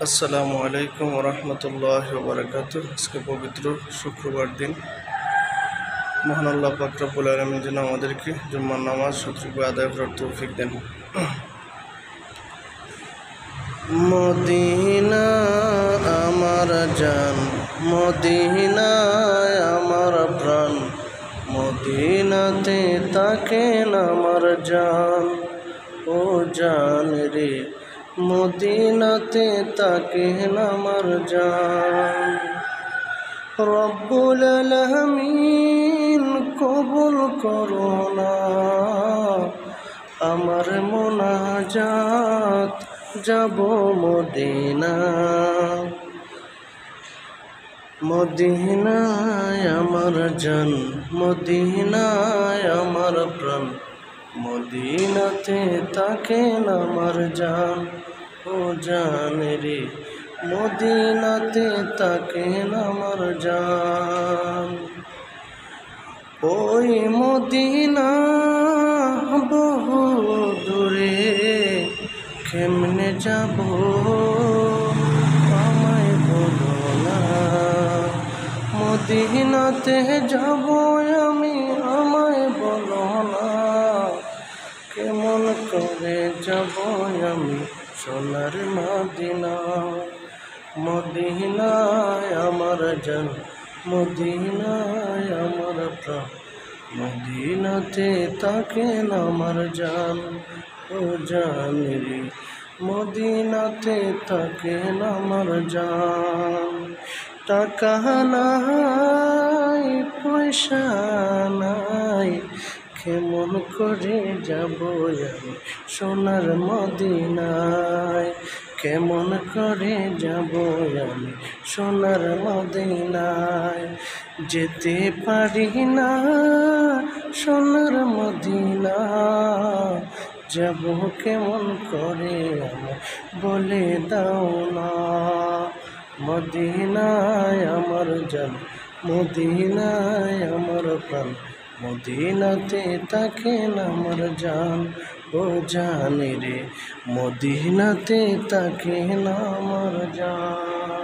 আসসালামু আলাইকুম রহমতুল্লাহি ওয়া বারাকাতুহু। আজকে পবিত্র শুক্রবার দিন। মহান আল্লাহ পাক রব্বুল আলামিন যেন আমাদেরকে জুম্মার নামাজ সঠিকভাবে আদায় করার তৌফিক দেন। মদিনা আমার জান, মদিনায় আমার প্রাণ, মদিনাতে তাকেন আমার জান। ও জান রে, মদিনাতে তাকেন আমার জান। রব্বুল আলামিন কবুল করো না আমার মুনাজাত, যাব মদিনা। মদিনায় আমার জান, মদিনায় আমার প্রাণ, মদিনাতে তাকেন আমার জান। ও জান রে, মদিনাতে তাকেন আমার জান। ওই মদিনা বহু দূরে, কেমনে যাব আমায় বলো না। মদিনাতে যাব আমি, আমায় বলো না। কেমন করে যাব আমি সোনার মদিনা। মদিনায় আমার জান, মদিনায় আমার প্রাণ, মদিনাতে তাকেন আমার জান। ও জান রে, মদিনাতে তাকেন আমার জান। টাকা নাই পয়সা নাই, কেমন করে যাব আমি সোনার মদিনায়। কেমন করে যাব আমি সোনার মদিনায়। যেতে পারি না সোনার মদিনা, যাব কেমন করে আমার বলে দাও না। মদিনায় আমার জান, মদিনায় আমার প্রাণ, মদিনাতে তাকেন আমার জান। ও জান রে, মদিনাতে তাকেন আমার জান।